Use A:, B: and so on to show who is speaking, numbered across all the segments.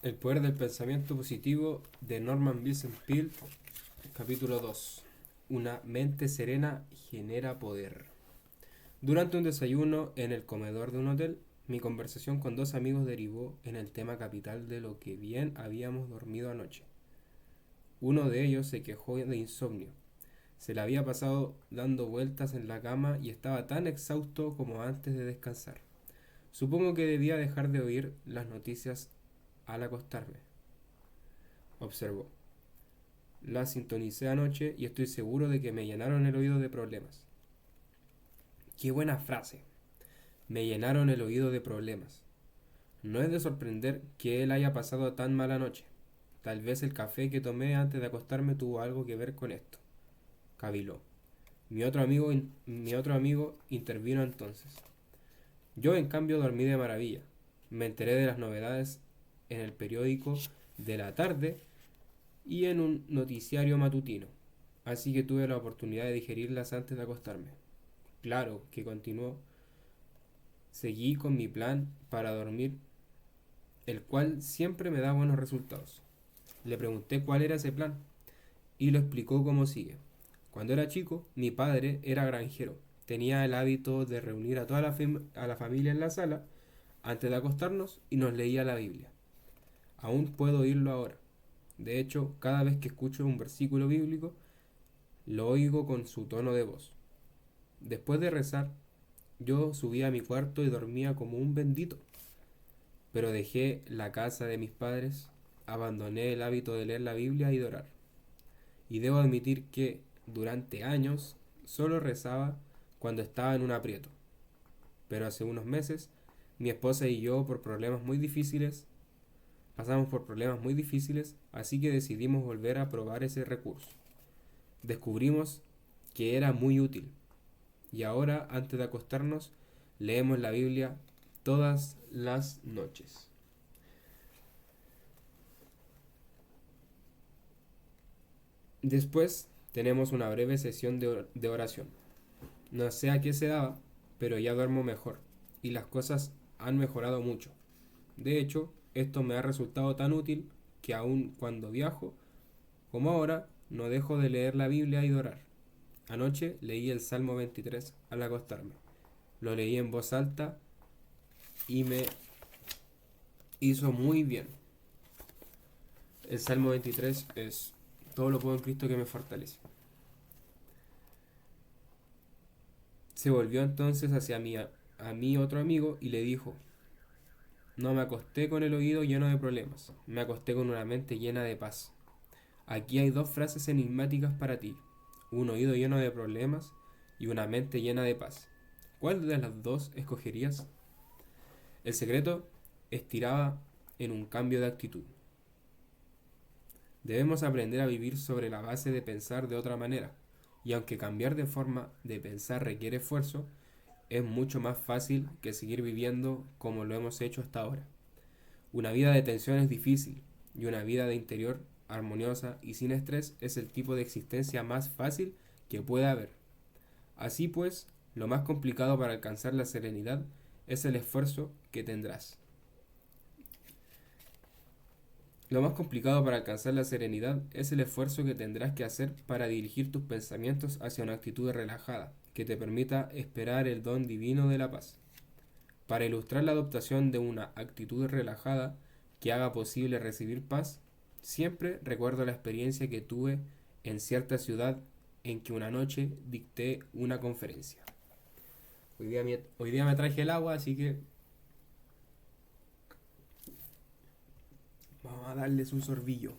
A: El poder del pensamiento positivo de Norman Vincent Peale, capítulo 2. Una mente serena genera poder. Durante un desayuno en el comedor de un hotel, mi conversación con dos amigos derivó en el tema capital de lo que bien habíamos dormido anoche. Uno de ellos se quejó de insomnio. Se le había pasado dando vueltas en la cama y estaba tan exhausto como antes de descansar. Supongo que debía dejar de oír las noticias al acostarme, observó. La sintonicé anoche y estoy seguro de que me llenaron el oído de problemas. Qué buena frase. Me llenaron el oído de problemas. No es de sorprender que él haya pasado tan mala noche. Tal vez el café que tomé antes de acostarme tuvo algo que ver con esto. Caviló. Mi otro amigo intervino entonces. Yo en cambio dormí de maravilla. Me enteré de las novedades en el periódico de la tarde y en un noticiario matutino, así que tuve la oportunidad de digerirlas antes de acostarme. Claro que continuó, seguí con mi plan para dormir, el cual siempre me da buenos resultados. Le pregunté cuál era ese plan y lo explicó como sigue. Cuando era chico, mi padre era granjero. Tenía el hábito de reunir a toda la familia en la sala antes de acostarnos y nos leía la Biblia. Aún puedo oírlo ahora. De hecho, cada vez que escucho un versículo bíblico, lo oigo con su tono de voz. Después de rezar, yo subía a mi cuarto y dormía como un bendito. Pero dejé la casa de mis padres, abandoné el hábito de leer la Biblia y de orar. Y debo admitir que, durante años, solo rezaba cuando estaba en un aprieto. Pero hace unos meses, mi esposa y yo, pasamos por problemas muy difíciles, así que decidimos volver a probar ese recurso. Descubrimos que era muy útil. Y ahora, antes de acostarnos, leemos la Biblia todas las noches. Después tenemos una breve sesión de oración. No sé a qué se daba, pero ya duermo mejor y las cosas han mejorado mucho. De hecho, esto me ha resultado tan útil que aun cuando viajo, como ahora, no dejo de leer la Biblia y de orar. Anoche leí el Salmo 23 al acostarme. Lo leí en voz alta y me hizo muy bien. El Salmo 23 es: todo lo puedo en Cristo que me fortalece. Se volvió entonces hacia mi otro amigo y le dijo: no me acosté con el oído lleno de problemas, me acosté con una mente llena de paz. Aquí hay dos frases enigmáticas para ti: un oído lleno de problemas y una mente llena de paz. ¿Cuál de las dos escogerías? El secreto estiraba en un cambio de actitud. Debemos aprender a vivir sobre la base de pensar de otra manera, y aunque cambiar de forma de pensar requiere esfuerzo, es mucho más fácil que seguir viviendo como lo hemos hecho hasta ahora. Una vida de tensión es difícil, y una vida de interior armoniosa y sin estrés es el tipo de existencia más fácil que puede haber. Así pues, lo más complicado para alcanzar la serenidad es el esfuerzo que tendrás. Lo más complicado para alcanzar la serenidad es el esfuerzo que tendrás que hacer para dirigir tus pensamientos hacia una actitud relajada, que te permita esperar el don divino de la paz. Para ilustrar la adoptación de una actitud relajada que haga posible recibir paz, siempre recuerdo la experiencia que tuve en cierta ciudad en que una noche dicté una conferencia. Hoy día me traje el agua, así que vamos a darles un sorbillo.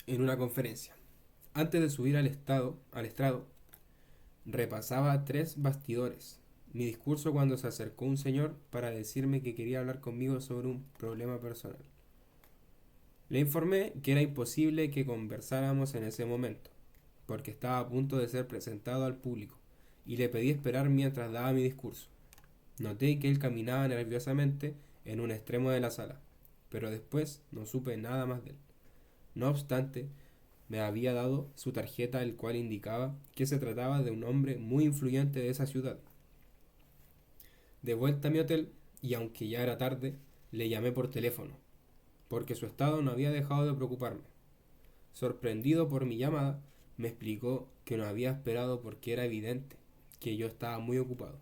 A: En una conferencia. Antes de subir al estrado, repasaba tres bastidores. Mi discurso cuando se acercó un señor para decirme que quería hablar conmigo sobre un problema personal. Le informé que era imposible que conversáramos en ese momento, porque estaba a punto de ser presentado al público, y le pedí esperar mientras daba mi discurso. Noté que él caminaba nerviosamente en un extremo de la sala, pero después no supe nada más de él. No obstante, me había dado su tarjeta, el cual indicaba que se trataba de un hombre muy influyente de esa ciudad. De vuelta a mi hotel, y aunque ya era tarde, le llamé por teléfono, porque su estado no había dejado de preocuparme. Sorprendido por mi llamada, me explicó que no había esperado porque era evidente que yo estaba muy ocupado.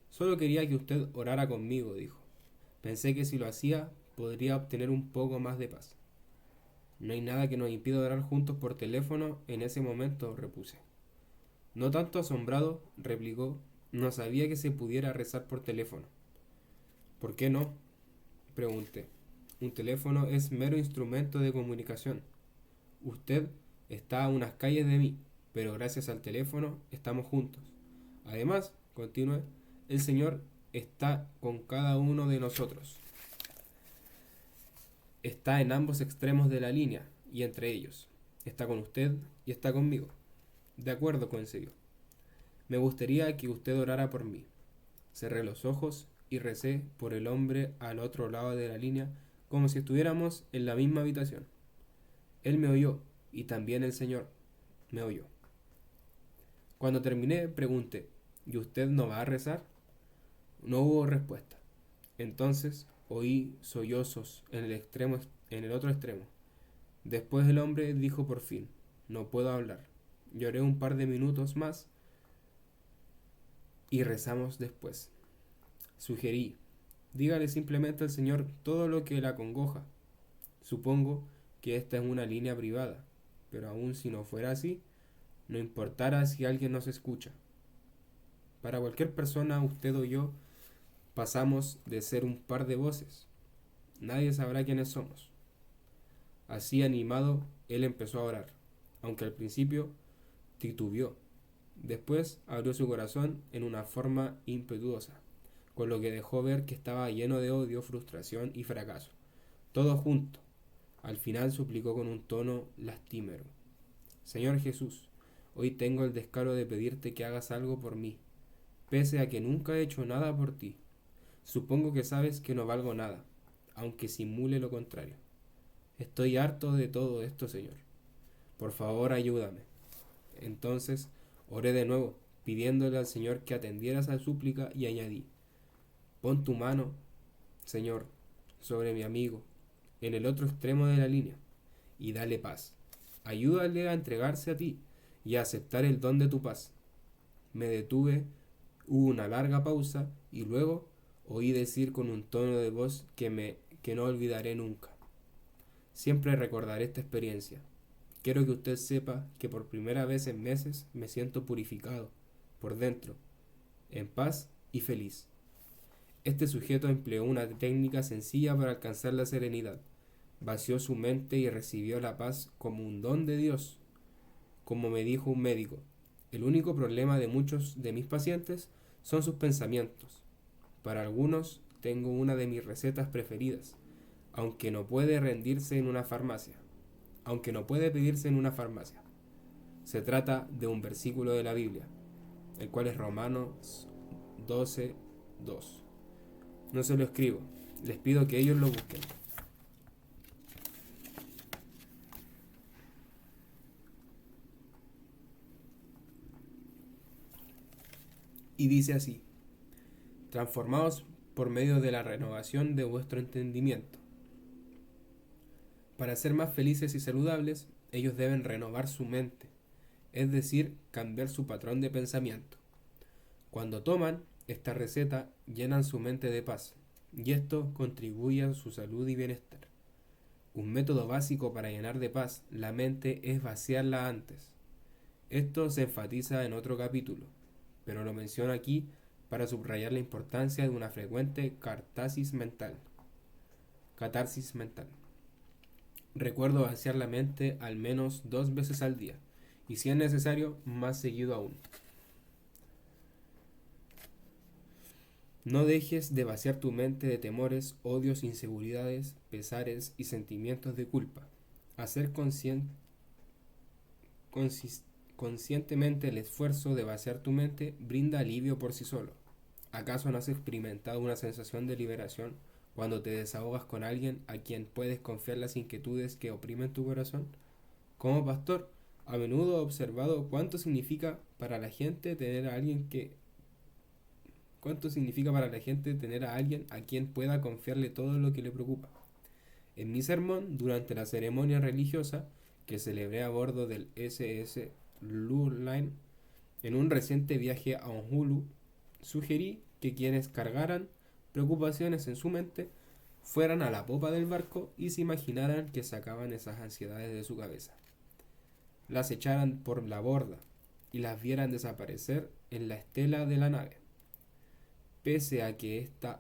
A: Solo quería que usted orara conmigo, dijo. Pensé que si lo hacía, podría obtener un poco más de paz. No hay nada que nos impida orar juntos por teléfono en ese momento, repuse. No tanto asombrado, replicó, no sabía que se pudiera rezar por teléfono. ¿Por qué no? Pregunté. Un teléfono es mero instrumento de comunicación. Usted está a unas calles de mí, pero gracias al teléfono estamos juntos. Además, continué, el Señor está con cada uno de nosotros. Está en ambos extremos de la línea y entre ellos. Está con usted y está conmigo. De acuerdo, concedió. Me gustaría que usted orara por mí. Cerré los ojos y recé por el hombre al otro lado de la línea como si estuviéramos en la misma habitación. Él me oyó y también el Señor me oyó. Cuando terminé, pregunté, ¿y usted no va a rezar? No hubo respuesta. Entonces oí sollozos en el otro extremo. Después el hombre dijo por fin, no puedo hablar. Lloré un par de minutos más y rezamos después. Sugerí, dígale simplemente al Señor todo lo que la acongoja. Supongo que esta es una línea privada, pero aun si no fuera así, no importara si alguien nos escucha. Para cualquier persona, usted o yo, pasamos de ser un par de voces. Nadie sabrá quiénes somos. Así animado, él empezó a orar, aunque al principio titubeó. Después abrió su corazón en una forma impetuosa, con lo que dejó ver que estaba lleno de odio, frustración y fracaso. Todo junto. Al final suplicó con un tono lastimero. Señor Jesús, hoy tengo el descaro de pedirte que hagas algo por mí, pese a que nunca he hecho nada por ti. Supongo que sabes que no valgo nada, aunque simule lo contrario. Estoy harto de todo esto, Señor. Por favor, ayúdame. Entonces oré de nuevo, pidiéndole al Señor que atendiera esa súplica y añadí, pon tu mano, Señor, sobre mi amigo, en el otro extremo de la línea, y dale paz. Ayúdale a entregarse a ti y a aceptar el don de tu paz. Me detuve, hubo una larga pausa y luego oí decir con un tono de voz que no olvidaré nunca. Siempre recordaré esta experiencia. Quiero que usted sepa que por primera vez en meses me siento purificado, por dentro, en paz y feliz. Este sujeto empleó una técnica sencilla para alcanzar la serenidad. Vació su mente y recibió la paz como un don de Dios. Como me dijo un médico, el único problema de muchos de mis pacientes son sus pensamientos. Para algunos tengo una de mis recetas preferidas, aunque no puede rendirse en una farmacia, aunque no puede pedirse en una farmacia. Se trata de un versículo de la Biblia, el cual es Romanos 12:2. No se lo escribo, les pido que ellos lo busquen. Y dice así, transformados por medio de la renovación de vuestro entendimiento. Para ser más felices y saludables, ellos deben renovar su mente, es decir, cambiar su patrón de pensamiento. Cuando toman esta receta, llenan su mente de paz, y esto contribuye a su salud y bienestar. Un método básico para llenar de paz la mente es vaciarla antes. Esto se enfatiza en otro capítulo, pero lo menciono aquí para subrayar la importancia de una frecuente catarsis mental. Catarsis mental. Recuerdo vaciar la mente al menos 2 veces al día, y si es necesario, más seguido aún. No dejes de vaciar tu mente de temores, odios, inseguridades, pesares y sentimientos de culpa. Hacer conscientemente el esfuerzo de vaciar tu mente brinda alivio por sí solo. ¿Acaso no has experimentado una sensación de liberación cuando te desahogas con alguien a quien puedes confiar las inquietudes que oprimen tu corazón? Como pastor, a menudo he observado cuánto significa para la gente tener a alguien ¿Cuánto significa para la gente tener a alguien a quien pueda confiarle todo lo que le preocupa? En mi sermón, durante la ceremonia religiosa que celebré a bordo del SS Lurline en un reciente viaje a Honolulu, sugerí que quienes cargaran preocupaciones en su mente fueran a la popa del barco y se imaginaran que sacaban esas ansiedades de su cabeza, las echaran por la borda y las vieran desaparecer en la estela de la nave. Pese a que esta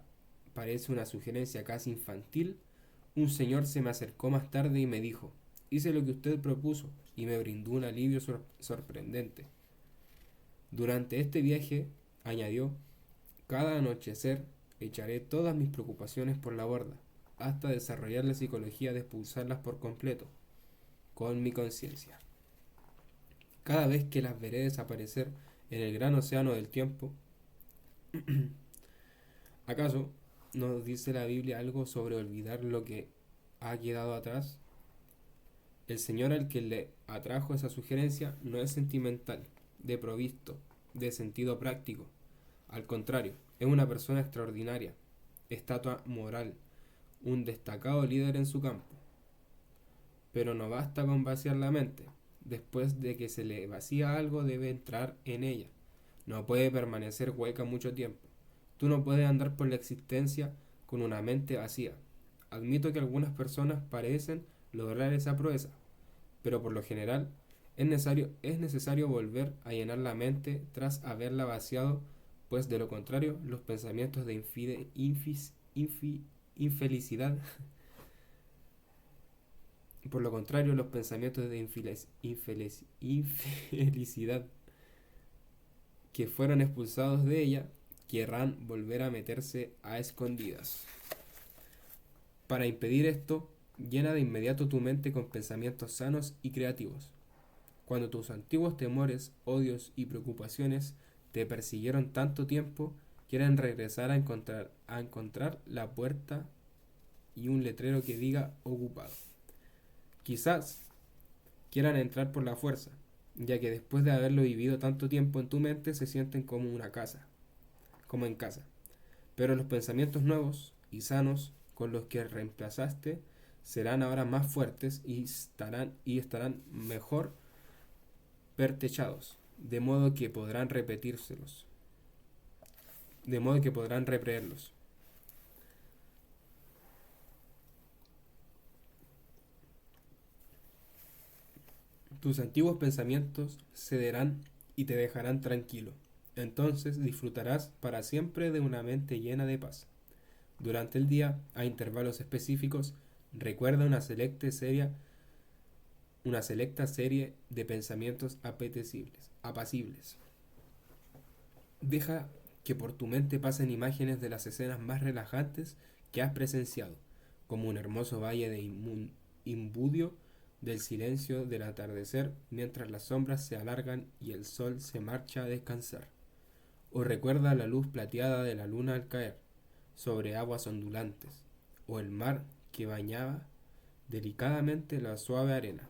A: parece una sugerencia casi infantil, un señor se me acercó más tarde y me dijo: hice lo que usted propuso, y me brindó un alivio sorprendente. Durante este viaje, añadió, cada anochecer echaré todas mis preocupaciones por la borda, hasta desarrollar la psicología de expulsarlas por completo, con mi conciencia. Cada vez que las veré desaparecer en el gran océano del tiempo, ¿acaso nos dice la Biblia algo sobre olvidar lo que ha quedado atrás? El Señor al que le atrajo esa sugerencia no es sentimental, desprovisto de sentido práctico. Al contrario, es una persona extraordinaria, estatua moral, un destacado líder en su campo. Pero no basta con vaciar la mente. Después de que se le vacía algo, debe entrar en ella. No puede permanecer hueca mucho tiempo. Tú no puedes andar por la existencia con una mente vacía. Admito que algunas personas parecen lograr esa proeza, pero por lo general es necesario volver a llenar la mente tras haberla vaciado, pues de lo contrario los pensamientos de infelicidad por lo contrario los pensamientos de infelicidad que fueron expulsados de ella querrán volver a meterse a escondidas. Para impedir esto, llena de inmediato tu mente con pensamientos sanos y creativos. Cuando tus antiguos temores, odios y preocupaciones te persiguieron tanto tiempo, quieren regresar a encontrar la puerta y un letrero que diga ocupado. Quizás quieran entrar por la fuerza, ya que después de haberlo vivido tanto tiempo en tu mente se sienten como como en casa. Pero los pensamientos nuevos y sanos con los que reemplazaste serán ahora más fuertes y estarán mejor pertechados, de modo que podrán repelerlos. Tus antiguos pensamientos cederán y te dejarán tranquilo. Entonces disfrutarás para siempre de una mente llena de paz. Durante el día, a intervalos específicos, recuerda una selecta serie de pensamientos apacibles. Deja que por tu mente pasen imágenes de las escenas más relajantes que has presenciado, como un hermoso valle de imbudio del silencio del atardecer mientras las sombras se alargan y el sol se marcha a descansar. O recuerda la luz plateada de la luna al caer sobre aguas ondulantes, o el mar que bañaba delicadamente la suave arena.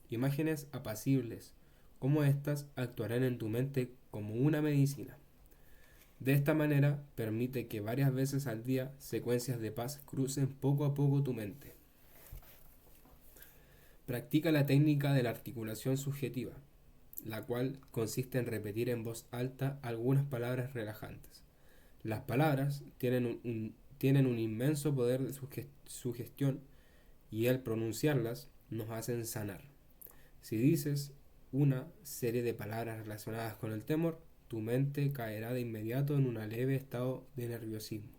A: Imágenes apacibles como estas actuarán en tu mente como una medicina. De esta manera, permite que varias veces al día secuencias de paz crucen poco a poco tu mente. Practica la técnica de la articulación subjetiva, la cual consiste en repetir en voz alta algunas palabras relajantes. Las palabras tienen un inmenso poder de sugestión y al pronunciarlas nos hacen sanar. Si dices una serie de palabras relacionadas con el temor, tu mente caerá de inmediato en un leve estado de nerviosismo.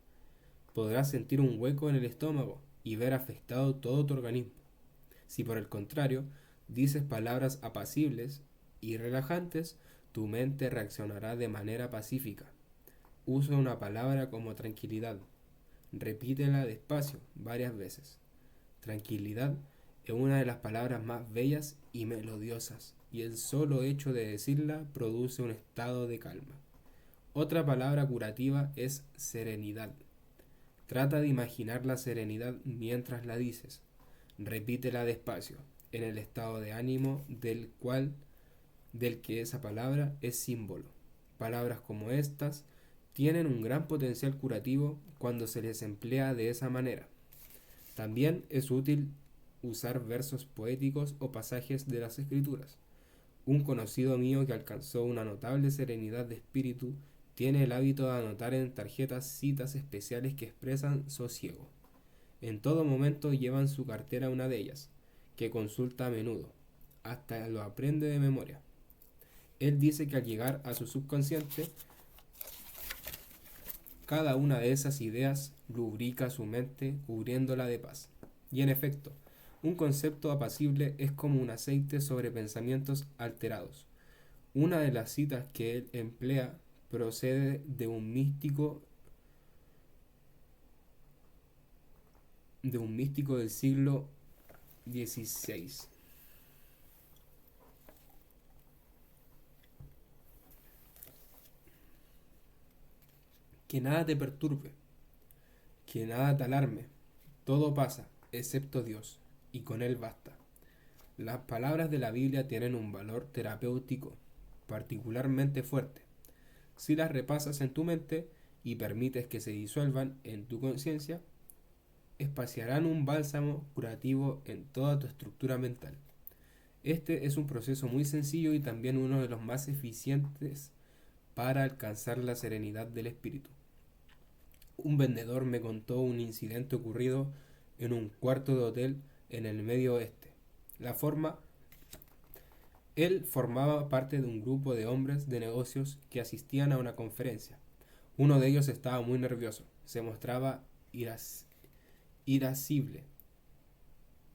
A: Podrás sentir un hueco en el estómago y ver afectado todo tu organismo. Si por el contrario dices palabras apacibles y relajantes, tu mente reaccionará de manera pacífica. Usa una palabra como tranquilidad. Repítela despacio varias veces. Tranquilidad es una de las palabras más bellas y melodiosas, y el solo hecho de decirla produce un estado de calma. Otra palabra curativa es serenidad. Trata de imaginar la serenidad mientras la dices. Repítela despacio, en el estado de ánimo del que esa palabra es símbolo. Palabras como estas tienen un gran potencial curativo cuando se les emplea de esa manera. También es útil usar versos poéticos o pasajes de las escrituras. Un conocido mío que alcanzó una notable serenidad de espíritu tiene el hábito de anotar en tarjetas citas especiales que expresan sosiego. En todo momento lleva en su cartera una de ellas, que consulta a menudo, hasta lo aprende de memoria. Él dice que al llegar a su subconsciente, cada una de esas ideas lubrica su mente cubriéndola de paz. Y en efecto, un concepto apacible es como un aceite sobre pensamientos alterados. Una de las citas que él emplea procede de un místico del siglo XVI. Que nada te perturbe, que nada te alarme. Todo pasa, excepto Dios, y con Él basta. Las palabras de la Biblia tienen un valor terapéutico particularmente fuerte. Si las repasas en tu mente y permites que se disuelvan en tu conciencia, espaciarán un bálsamo curativo en toda tu estructura mental. Este es un proceso muy sencillo y también uno de los más eficientes para alcanzar la serenidad del espíritu. Un vendedor me contó un incidente ocurrido en un cuarto de hotel en el Medio Oeste. La forma Él formaba parte de un grupo de hombres de negocios que asistían a una conferencia. Uno de ellos estaba muy nervioso, se mostraba irascible,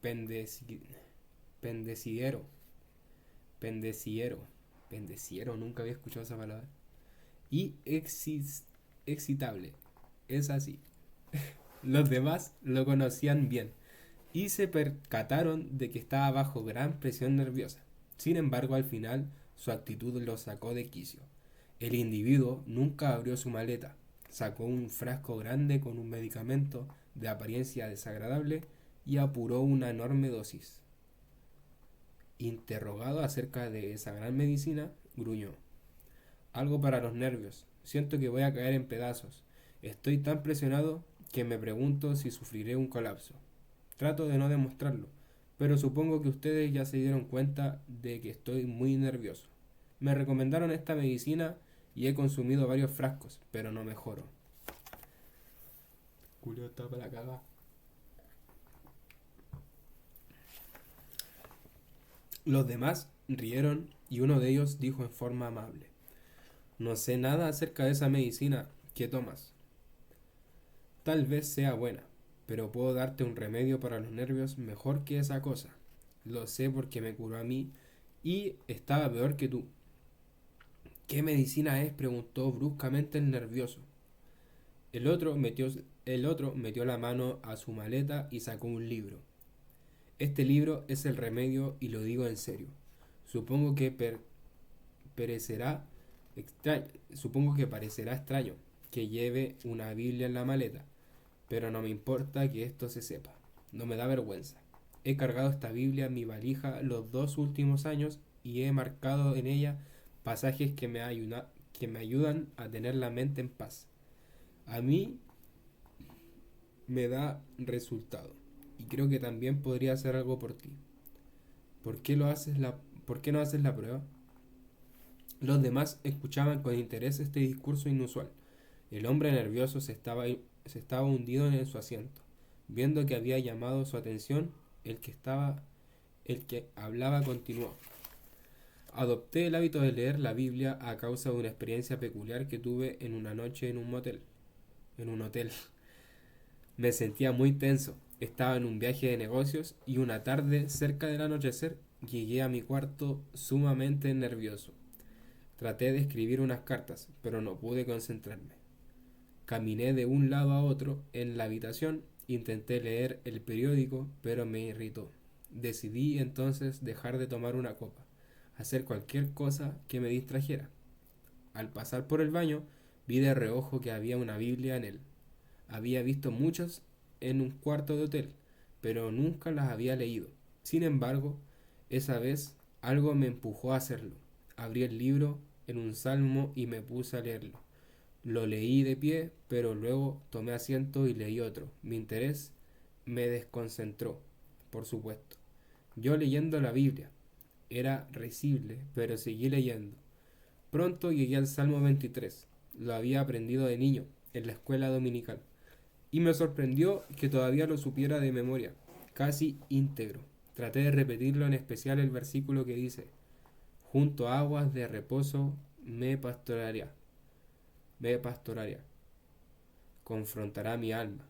A: pendeci- pendeciero, pendeciero, pendeciero, nunca había escuchado esa palabra, y excitable, es así. Los demás lo conocían bien y se percataron de que estaba bajo gran presión nerviosa. Sin embargo, al final, su actitud lo sacó de quicio. El individuo nunca abrió su maleta, sacó un frasco grande con un medicamento de apariencia desagradable y apuró una enorme dosis. Interrogado acerca de esa gran medicina, gruñó: algo para los nervios. Siento que voy a caer en pedazos. Estoy tan presionado que me pregunto si sufriré un colapso. Trato de no demostrarlo, pero supongo que ustedes ya se dieron cuenta de que estoy muy nervioso. Me recomendaron esta medicina y he consumido varios frascos, pero no mejoro. Julio está para la caga. Los demás rieron y uno de ellos dijo en forma amable: no sé nada acerca de esa medicina que tomas. Tal vez sea buena, pero puedo darte un remedio para los nervios mejor que esa cosa. Lo sé porque me curó a mí y estaba peor que tú. ¿Qué medicina es?, preguntó bruscamente el nervioso. El otro metió la mano a su maleta y sacó un libro. Este libro es el remedio y lo digo en serio. Supongo que perecerá Supongo que parecerá extraño que lleve una Biblia en la maleta, pero no me importa que esto se sepa. No me da vergüenza. He cargado esta Biblia en mi valija los 2 últimos años y he marcado en ella pasajes que me ayudan a tener la mente en paz. A mí me da resultado y creo que también podría hacer algo por ti. ¿Por qué no haces la prueba? Los demás escuchaban con interés este discurso inusual. El hombre nervioso se estaba hundido en su asiento. Viendo que había llamado su atención, el que hablaba continuó: adopté el hábito de leer la Biblia a causa de una experiencia peculiar que tuve en una noche en un hotel. Me sentía muy tenso. Estaba en un viaje de negocios y una tarde, cerca del anochecer, llegué a mi cuarto sumamente nervioso. Traté de escribir unas cartas, pero no pude concentrarme. Caminé de un lado a otro en la habitación, intenté leer el periódico, pero me irritó. Decidí entonces dejar de tomar una copa, hacer cualquier cosa que me distrajera. Al pasar por el baño, vi de reojo que había una Biblia en él. Había visto muchas en un cuarto de hotel, pero nunca las había leído. Sin embargo, esa vez algo me empujó a hacerlo. Abrí el libro en un salmo y me puse a leerlo. Lo leí de pie, pero luego tomé asiento y leí otro. Mi interés me desconcentró, por supuesto. Yo leyendo la Biblia. Era risible, pero seguí leyendo. Pronto llegué al Salmo 23. Lo había aprendido de niño, en la escuela dominical. Y me sorprendió que todavía lo supiera de memoria, casi íntegro. Traté de repetirlo, en especial el versículo que dice: junto a aguas de reposo me pastoreará, confrontará mi alma.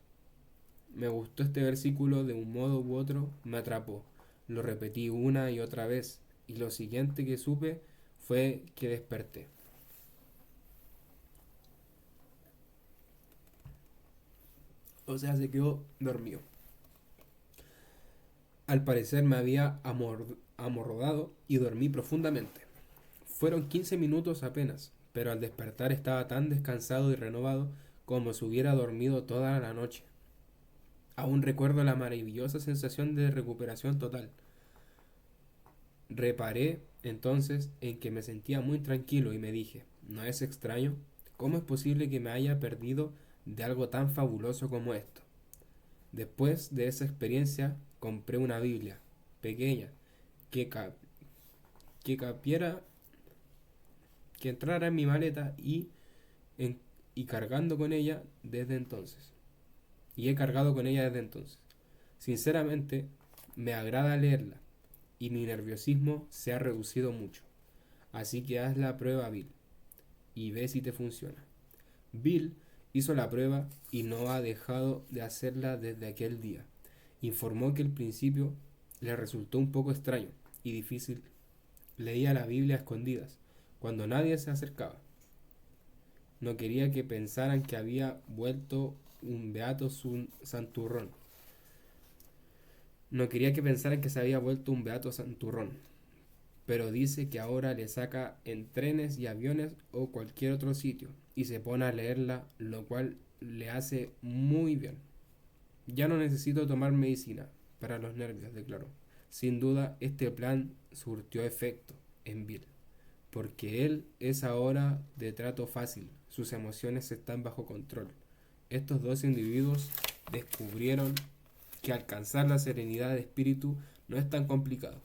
A: Me gustó este versículo de un modo u otro, me atrapó. Lo repetí una y otra vez, y lo siguiente que supe fue que desperté. O sea, se quedó dormido. Al parecer me había amordado y dormí profundamente. Fueron 15 minutos apenas, pero al despertar estaba tan descansado y renovado como si hubiera dormido toda la noche. Aún recuerdo la maravillosa sensación de recuperación total. Reparé entonces en que me sentía muy tranquilo y me dije: ¿no es extraño? ¿Cómo es posible que me haya perdido de algo tan fabuloso como esto? Después de esa experiencia compré una Biblia pequeña que, ca- que capiera, que entrara en mi maleta en- y cargando con ella desde entonces. Y he cargado con ella desde entonces. Sinceramente, me agrada leerla y mi nerviosismo se ha reducido mucho. Así que haz la prueba, Bill, y ve si te funciona. Bill hizo la prueba y no ha dejado de hacerla desde aquel día. Informó que al principio le resultó un poco extraño y difícil. Leía la Biblia a escondidas, cuando nadie se acercaba. No quería que pensaran que había vuelto un beato santurrón. No quería que pensaran que se había vuelto un beato santurrón. Pero dice que ahora le saca en trenes y aviones o cualquier otro sitio y se pone a leerla, lo cual le hace muy bien. Ya no necesito tomar medicina para los nervios, declaró. Sin duda, este plan surtió efecto en Bill, porque él es ahora de trato fácil, sus emociones están bajo control. Estos dos individuos descubrieron que alcanzar la serenidad de espíritu no es tan complicado.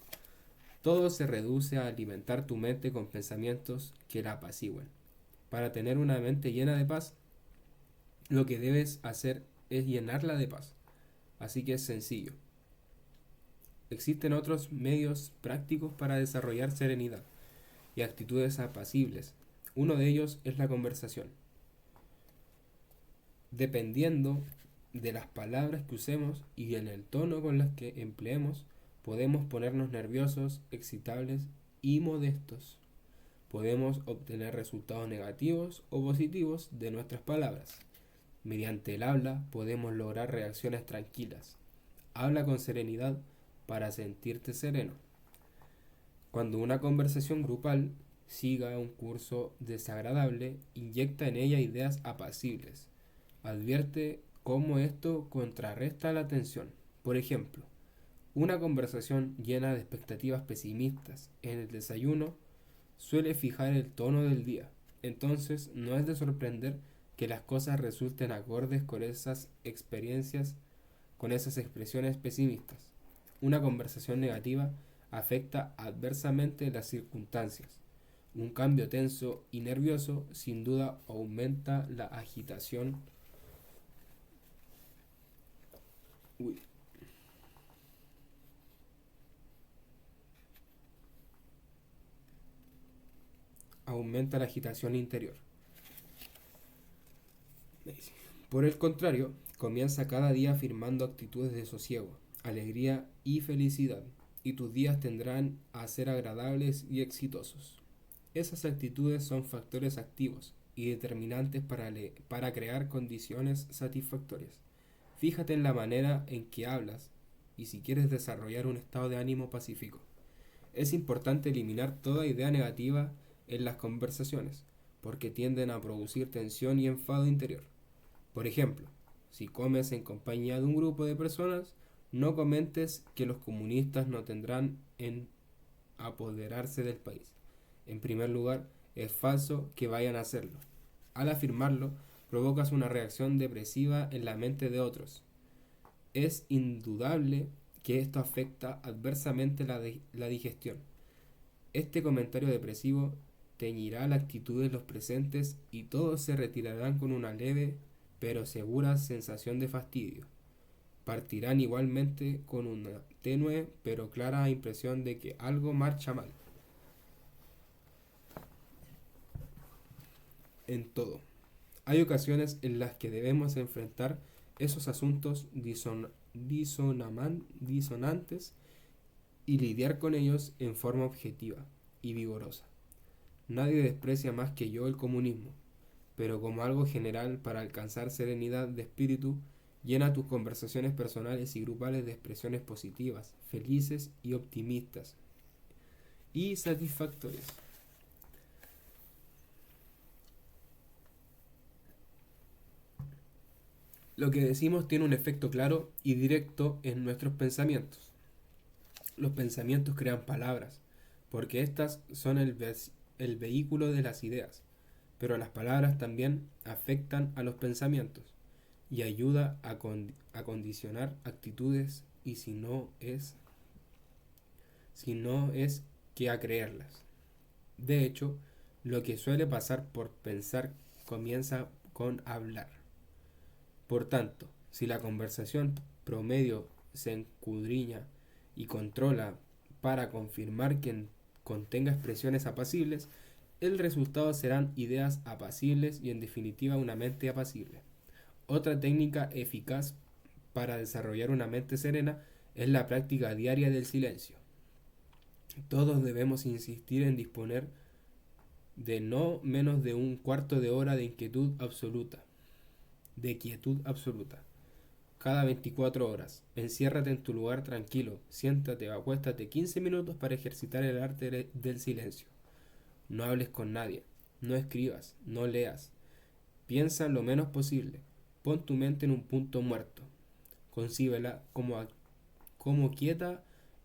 A: Todo se reduce a alimentar tu mente con pensamientos que la apacigüen. Para tener una mente llena de paz, lo que debes hacer es llenarla de paz. Así que es sencillo. Existen otros medios prácticos para desarrollar serenidad y actitudes apacibles. Uno de ellos es la conversación. Dependiendo de las palabras que usemos y en el tono con las que empleemos, podemos ponernos nerviosos, excitables y modestos. Podemos obtener resultados negativos o positivos de nuestras palabras. Mediante el habla podemos lograr reacciones tranquilas. Habla con serenidad para sentirte sereno. Cuando una conversación grupal siga un curso desagradable, inyecta en ella ideas apacibles. Advierte cómo esto contrarresta la tensión. Por ejemplo, una conversación llena de expectativas pesimistas en el desayuno suele fijar el tono del día. Entonces, no es de sorprender que las cosas resulten acordes con esas experiencias, con esas expresiones pesimistas. Una conversación negativa afecta adversamente las circunstancias. Un cambio tenso y nervioso sin duda aumenta la agitación. Uy, aumenta la agitación interior. Por el contrario, comienza cada día afirmando actitudes de sosiego, alegría y felicidad, y tus días tendrán a ser agradables y exitosos. Esas actitudes son factores activos y determinantes para crear condiciones satisfactorias. Fíjate en la manera en que hablas y si quieres desarrollar un estado de ánimo pacífico. Es importante eliminar toda idea negativa en las conversaciones, porque tienden a producir tensión y enfado interior. Por ejemplo, si comes en compañía de un grupo de personas, no comentes que los comunistas no tendrán en apoderarse del país. En primer lugar, es falso que vayan a hacerlo. Al afirmarlo, provocas una reacción depresiva en la mente de otros. Es indudable que esto afecta adversamente la digestión. Este comentario depresivo teñirá la actitud de los presentes y todos se retirarán con una leve pero segura sensación de fastidio. Partirán igualmente con una tenue pero clara impresión de que algo marcha mal. En todo, hay ocasiones en las que debemos enfrentar esos asuntos disonantes y lidiar con ellos en forma objetiva y vigorosa. Nadie desprecia más que yo el comunismo, pero como algo general para alcanzar serenidad de espíritu, llena tus conversaciones personales y grupales de expresiones positivas, felices y optimistas y satisfactorias. Lo que decimos tiene un efecto claro y directo en nuestros pensamientos. Los pensamientos crean palabras, porque éstas son el vehículo de las ideas, pero las palabras también afectan a los pensamientos y ayuda a condicionar actitudes y si no es que a creerlas. De hecho, lo que suele pasar por pensar comienza con hablar. Por tanto, si la conversación promedio se escudriña y controla para confirmar que contenga expresiones apacibles, el resultado serán ideas apacibles y en definitiva una mente apacible. Otra técnica eficaz para desarrollar una mente serena es la práctica diaria del silencio. Todos debemos insistir en disponer de no menos de un cuarto de hora de quietud absoluta. Cada 24 horas, enciérrate en tu lugar tranquilo, siéntate o acuéstate 15 minutos para ejercitar el arte del silencio. No hables con nadie, no escribas, no leas. Piensa lo menos posible. Pon tu mente en un punto muerto. Concíbela como quieta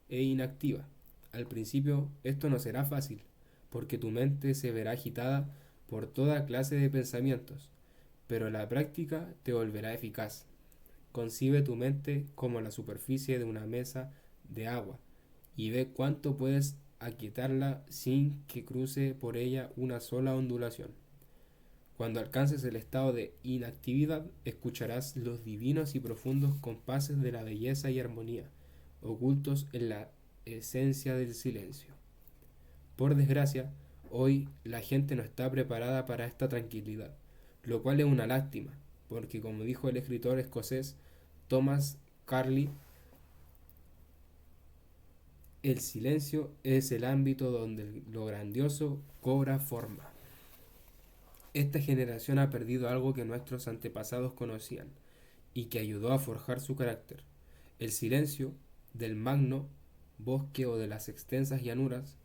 A: e inactiva. Al principio esto no será fácil, porque tu mente se verá agitada por toda clase de pensamientos, pero la práctica te volverá eficaz. Concibe tu mente como la superficie de una mesa de agua y ve cuánto puedes aquietarla sin que cruce por ella una sola ondulación. Cuando alcances el estado de inactividad, escucharás los divinos y profundos compases de la belleza y armonía, ocultos en la esencia del silencio. Por desgracia, hoy la gente no está preparada para esta tranquilidad, lo cual es una lástima, porque como dijo el escritor escocés Thomas Carlyle, el silencio es el ámbito donde lo grandioso cobra forma. Esta generación ha perdido algo que nuestros antepasados conocían y que ayudó a forjar su carácter: el silencio del magno bosque o de las extensas llanuras.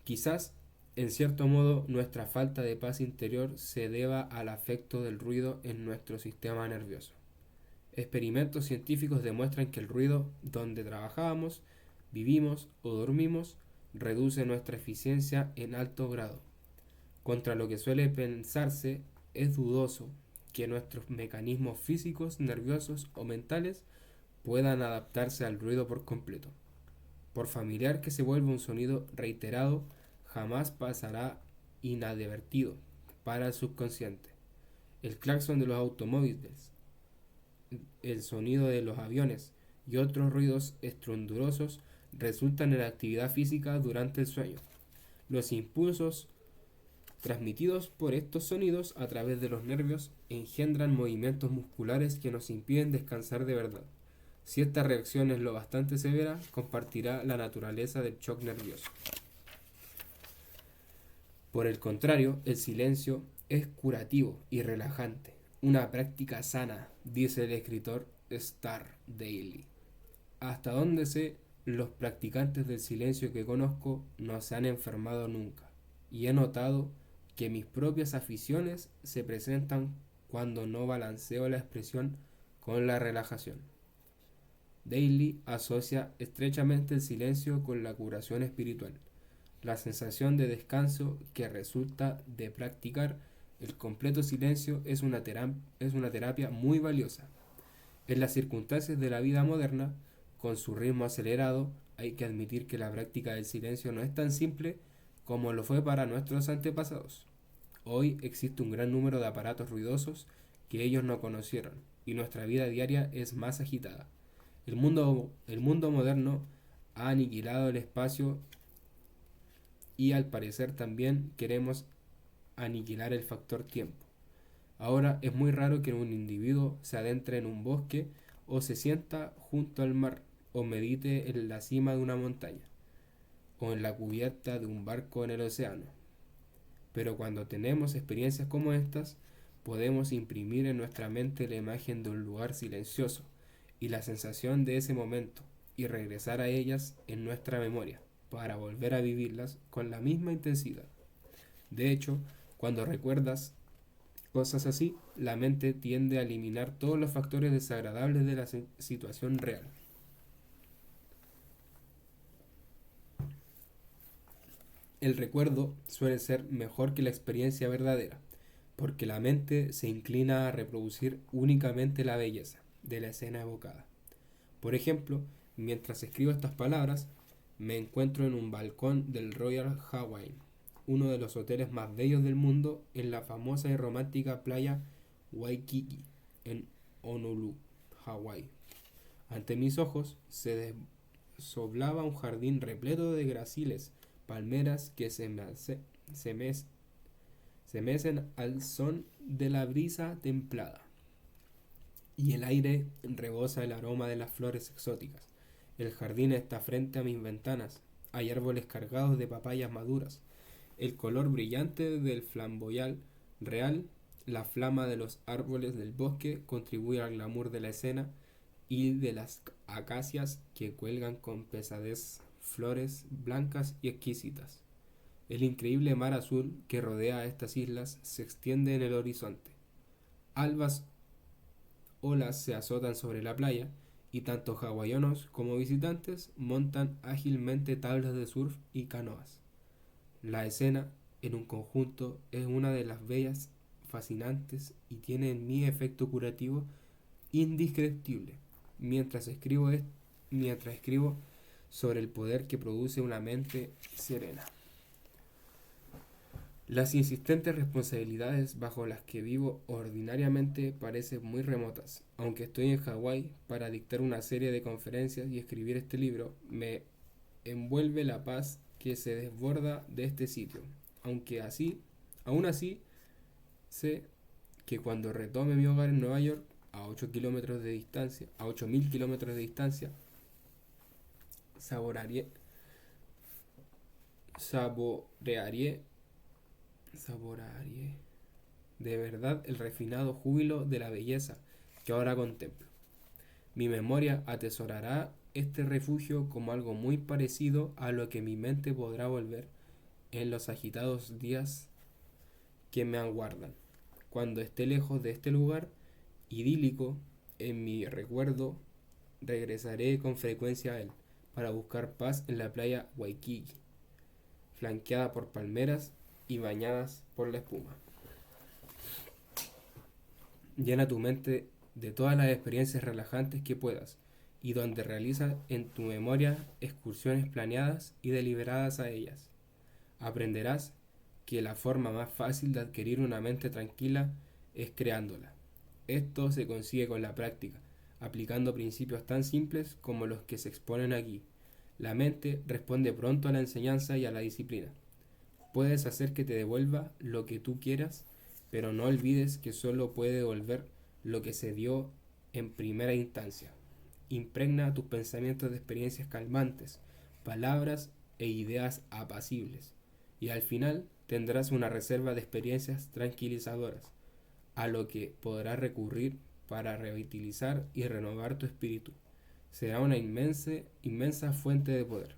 A: Quizás, en cierto modo, nuestra falta de paz interior se deba al afecto del ruido en nuestro sistema nervioso. Experimentos científicos demuestran que el ruido donde trabajamos, vivimos o dormimos reduce nuestra eficiencia en alto grado. Contra lo que suele pensarse, es dudoso que nuestros mecanismos físicos, nerviosos o mentales puedan adaptarse al ruido por completo. Por familiar que se vuelva un sonido reiterado, jamás pasará inadvertido para el subconsciente. El claxon de los automóviles, el sonido de los aviones y otros ruidos estruendosos resultan en la actividad física durante el sueño. Los impulsos transmitidos por estos sonidos a través de los nervios engendran movimientos musculares que nos impiden descansar de verdad. Si esta reacción es lo bastante severa, compartirá la naturaleza del shock nervioso. Por el contrario, el silencio es curativo y relajante, una práctica sana, dice el escritor Star Daily. Hasta donde sé, los practicantes del silencio que conozco no se han enfermado nunca, y he notado que mis propias aficiones se presentan cuando no balanceo la expresión con la relajación. Daly asocia estrechamente el silencio con la curación espiritual. La sensación de descanso que resulta de practicar El completo silencio es una terapia muy valiosa. En las circunstancias de la vida moderna, con su ritmo acelerado, hay que admitir que la práctica del silencio no es tan simple como lo fue para nuestros antepasados. Hoy existe un gran número de aparatos ruidosos que ellos no conocieron, y nuestra vida diaria es más agitada. El mundo moderno ha aniquilado el espacio y al parecer también queremos aniquilar el factor tiempo. Ahora es muy raro que un individuo se adentre en un bosque o se sienta junto al mar o medite en la cima de una montaña o en la cubierta de un barco en el océano. Pero cuando tenemos experiencias como estas, podemos imprimir en nuestra mente la imagen de un lugar silencioso y la sensación de ese momento y regresar a ellas en nuestra memoria para volver a vivirlas con la misma intensidad. De hecho, cuando recuerdas cosas así, la mente tiende a eliminar todos los factores desagradables de la situación real. El recuerdo suele ser mejor que la experiencia verdadera, porque la mente se inclina a reproducir únicamente la belleza de la escena evocada. Por ejemplo, mientras escribo estas palabras, me encuentro en un balcón del Royal Hawaiian, uno de los hoteles más bellos del mundo, en la famosa y romántica playa Waikiki, en Honolulu, Hawái. Ante mis ojos se desoblaba un jardín repleto de graciles, palmeras que se mecen al son de la brisa templada, y el aire rebosa el aroma de las flores exóticas. El jardín está frente a mis ventanas. Hay árboles cargados de papayas maduras. El color brillante del flamboyal real, la flama de los árboles del bosque contribuye al glamour de la escena y de las acacias que cuelgan con pesadez flores blancas y exquisitas. El increíble mar azul que rodea a estas islas se extiende en el horizonte. Albas olas se azotan sobre la playa y tanto hawaianos como visitantes montan ágilmente tablas de surf y canoas. La escena, en un conjunto, es una de las bellas, fascinantes y tiene en mí efecto curativo indescriptible. Mientras escribo, mientras escribo sobre el poder que produce una mente serena. Las insistentes responsabilidades bajo las que vivo ordinariamente parecen muy remotas. Aunque estoy en Hawái para dictar una serie de conferencias y escribir este libro, me envuelve la paz que se desborda de este sitio. Aún así, sé que cuando retome mi hogar en Nueva York, a 8.000 kilómetros de distancia, saborearé, saborearé saborearé de verdad el refinado júbilo de la belleza que ahora contemplo. Mi memoria atesorará este refugio como algo muy parecido a lo que mi mente podrá volver en los agitados días que me aguardan. Cuando esté lejos de este lugar idílico, en mi recuerdo regresaré con frecuencia a él para buscar paz en la playa Waikiki, flanqueada por palmeras y bañadas por la espuma. Llena tu mente de todas las experiencias relajantes que puedas y donde realiza en tu memoria excursiones planeadas y deliberadas a ellas. Aprenderás que la forma más fácil de adquirir una mente tranquila es creándola. Esto se consigue con la práctica, aplicando principios tan simples como los que se exponen aquí. La mente responde pronto a la enseñanza y a la disciplina. Puedes hacer que te devuelva lo que tú quieras, pero no olvides que solo puede devolver lo que se dio en primera instancia. Impregna tus pensamientos de experiencias calmantes, palabras e ideas apacibles, y al final tendrás una reserva de experiencias tranquilizadoras, a lo que podrás recurrir para revitalizar y renovar tu espíritu. Será una inmensa fuente de poder.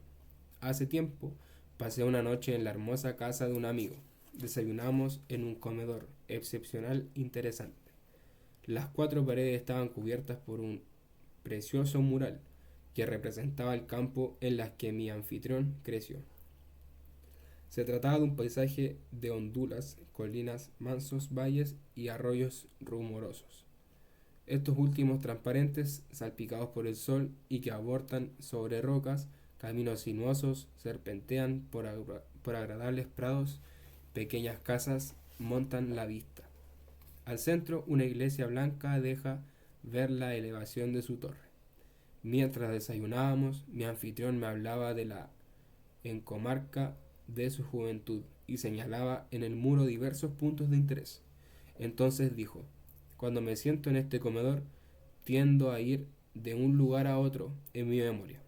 A: Hace tiempo pasé una noche en la hermosa casa de un amigo. Desayunamos en un comedor excepcional interesante. Las cuatro paredes estaban cubiertas por un precioso mural que representaba el campo en el que mi anfitrión creció. Se trataba de un paisaje de honduras, colinas, mansos valles y arroyos rumorosos. Estos últimos transparentes, salpicados por el sol y que abortan sobre rocas, caminos sinuosos, serpentean por agradables prados, pequeñas casas montan la vista. Al centro, una iglesia blanca deja ver la elevación de su torre. Mientras desayunábamos, mi anfitrión me hablaba de la encomarca de su juventud y señalaba en el muro diversos puntos de interés. Entonces dijo: cuando me siento en este comedor, tiendo a ir de un lugar a otro en mi memoria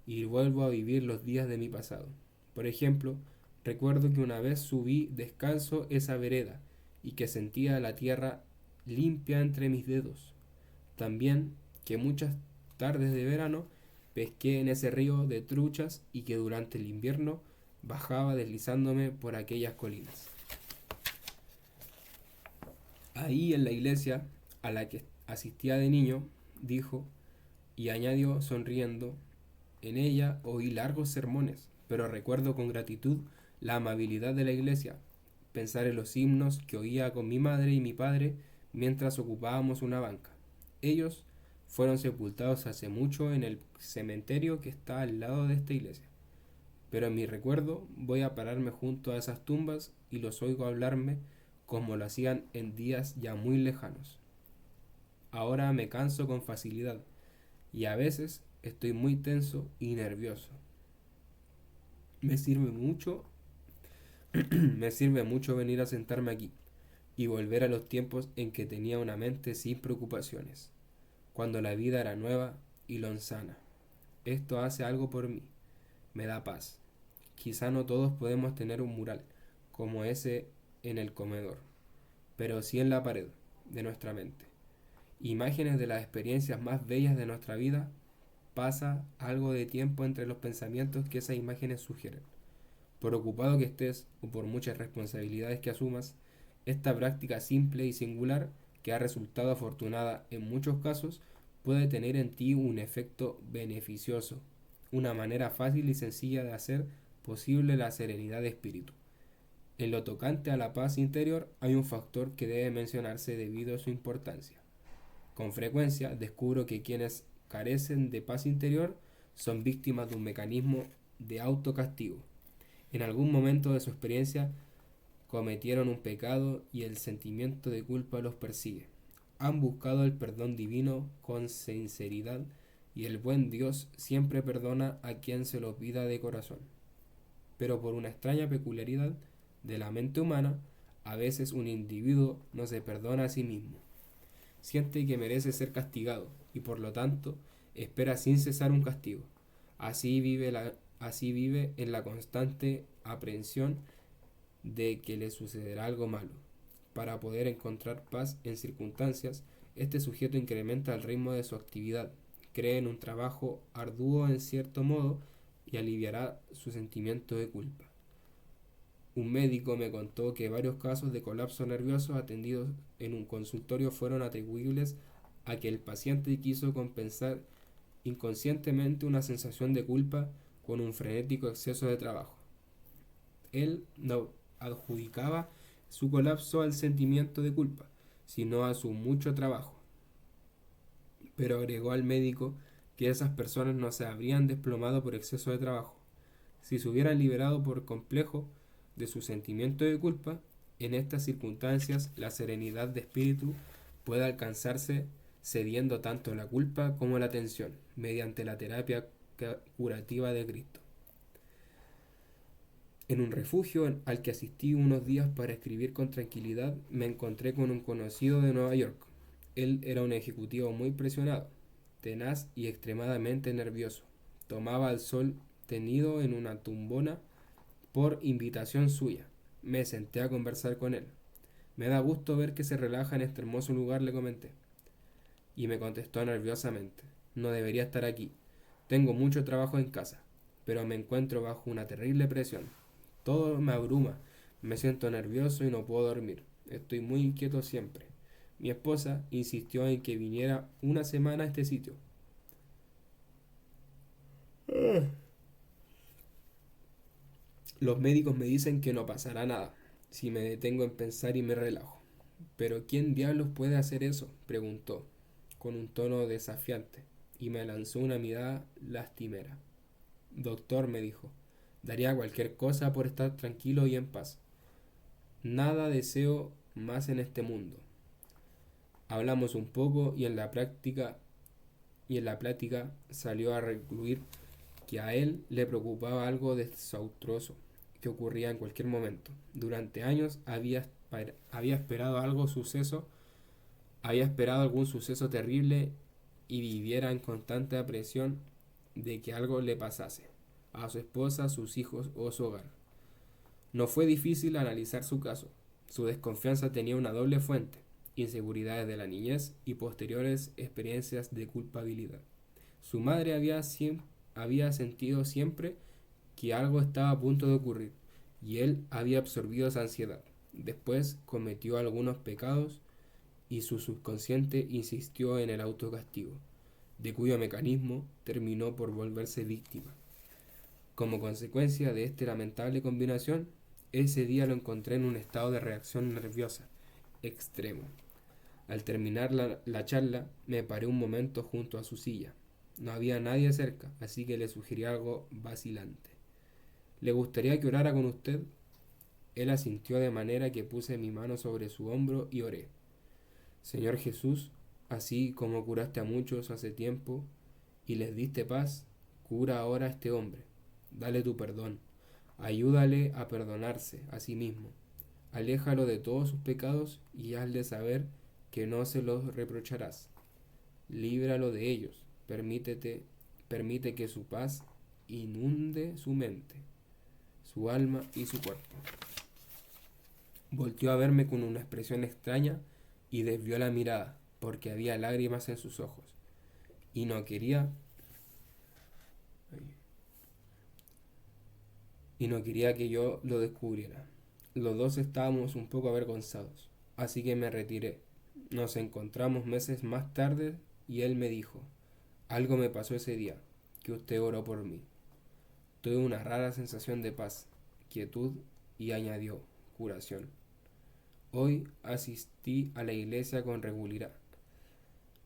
A: y vuelvo a vivir los días de mi pasado. Por ejemplo, recuerdo que una vez subí descalzo esa vereda y que sentía la tierra limpia entre mis dedos. También que muchas tardes de verano pesqué en ese río de truchas y que durante el invierno bajaba deslizándome por aquellas colinas. Ahí en la iglesia a la que asistía de niño, dijo, y añadió sonriendo, en ella oí largos sermones, pero recuerdo con gratitud la amabilidad de la iglesia, pensar en los himnos que oía con mi madre y mi padre mientras ocupábamos una banca. Ellos fueron sepultados hace mucho en el cementerio que está al lado de esta iglesia, pero en mi recuerdo voy a pararme junto a esas tumbas y los oigo hablarme como lo hacían en días ya muy lejanos. Ahora me canso con facilidad y a veces estoy muy tenso y nervioso. Me sirve mucho, me sirve mucho venir a sentarme aquí y volver a los tiempos en que tenía una mente sin preocupaciones, cuando la vida era nueva y lonzana. Esto hace algo por mí, me da paz. Quizá no todos podemos tener un mural como ese en el comedor, pero sí en la pared de nuestra mente. Imágenes de las experiencias más bellas de nuestra vida. Pasa algo de tiempo entre los pensamientos que esas imágenes sugieren. Por ocupado que estés o por muchas responsabilidades que asumas, esta práctica simple y singular, que ha resultado afortunada en muchos casos, puede tener en ti un efecto beneficioso, una manera fácil y sencilla de hacer posible la serenidad de espíritu. En lo tocante a la paz interior hay un factor que debe mencionarse debido a su importancia. Con frecuencia descubro que quienes carecen de paz interior son víctimas de un mecanismo de autocastigo. En algún momento de su experiencia cometieron un pecado y el sentimiento de culpa los persigue. Han buscado el perdón divino con sinceridad y el buen Dios siempre perdona a quien se lo pida de corazón. Pero por una extraña peculiaridad de la mente humana, a veces un individuo no se perdona a sí mismo. Siente que merece ser castigado y por lo tanto espera sin cesar un castigo. Así vive en la constante aprehensión de que le sucederá algo malo. Para poder encontrar paz en circunstancias, este sujeto incrementa el ritmo de su actividad, cree en un trabajo arduo en cierto modo y aliviará su sentimiento de culpa. Un médico me contó que varios casos de colapso nervioso atendidos en un consultorio fueron atribuibles a que el paciente quiso compensar inconscientemente una sensación de culpa con un frenético exceso de trabajo. Él no adjudicaba su colapso al sentimiento de culpa, sino a su mucho trabajo. Pero agregó al médico que esas personas no se habrían desplomado por exceso de trabajo. Si se hubieran liberado por complejo de su sentimiento de culpa, en estas circunstancias la serenidad de espíritu puede alcanzarse cediendo tanto la culpa como la tensión, mediante la terapia curativa de Cristo. En un refugio al que asistí unos días para escribir con tranquilidad, me encontré con un conocido de Nueva York. Él era un ejecutivo muy presionado, tenaz y extremadamente nervioso. Tomaba el sol tenido en una tumbona por invitación suya. Me senté a conversar con él. Me da gusto ver que se relaja en este hermoso lugar, le comenté. Y me contestó nerviosamente: no debería estar aquí. Tengo mucho trabajo en casa, pero me encuentro bajo una terrible presión. Todo me abruma, me siento nervioso y no puedo dormir. Estoy muy inquieto siempre. Mi esposa insistió en que viniera una semana a este sitio. Los médicos me dicen que no pasará nada si me detengo en pensar y me relajo. ¿Pero quién diablos puede hacer eso?, preguntó, con un tono desafiante, y me lanzó una mirada lastimera. Doctor, me dijo, daría cualquier cosa por estar tranquilo y en paz. Nada deseo más en este mundo. Hablamos un poco y en la plática salió a recluir que a él le preocupaba algo desastroso que ocurría en cualquier momento. Durante años había esperado había esperado algún suceso terrible y viviera en constante apresión de que algo le pasase a su esposa, sus hijos o su hogar. No fue difícil analizar su caso. Su desconfianza tenía una doble fuente: inseguridades de la niñez y posteriores experiencias de culpabilidad. Su madre había sentido siempre que algo estaba a punto de ocurrir, y él había absorbido esa ansiedad. Después cometió algunos pecados y su subconsciente insistió en el autocastigo, de cuyo mecanismo terminó por volverse víctima. Como consecuencia de esta lamentable combinación, ese día lo encontré en un estado de reacción nerviosa extremo. Al terminar la charla, me paré un momento junto a su silla. No había nadie cerca, así que le sugerí algo vacilante. ¿Le gustaría que orara con usted? Él asintió de manera que puse mi mano sobre su hombro y oré. Señor Jesús, así como curaste a muchos hace tiempo y les diste paz, cura ahora a este hombre. Dale tu perdón. Ayúdale a perdonarse a sí mismo. Aléjalo de todos sus pecados y hazle saber que no se los reprocharás. Líbralo de ellos. Permite que su paz inunde su mente, su alma y su cuerpo. Volteó a verme con una expresión extraña y desvió la mirada, porque había lágrimas en sus ojos, y no quería que yo lo descubriera. Los dos estábamos un poco avergonzados, así que me retiré. Nos encontramos meses más tarde y él me dijo: algo me pasó ese día, que usted oró por mí. Tuve una rara sensación de paz, quietud, y añadió: curación. Hoy asistí a la iglesia con regularidad.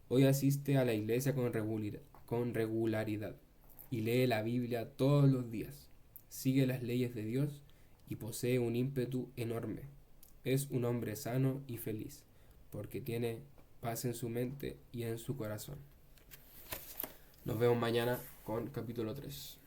A: Hoy asiste a la iglesia con regularidad y lee la Biblia todos los días. Sigue las leyes de Dios y posee un ímpetu enorme. Es un hombre sano y feliz, porque tiene paz en su mente y en su corazón. Nos vemos mañana con capítulo 3.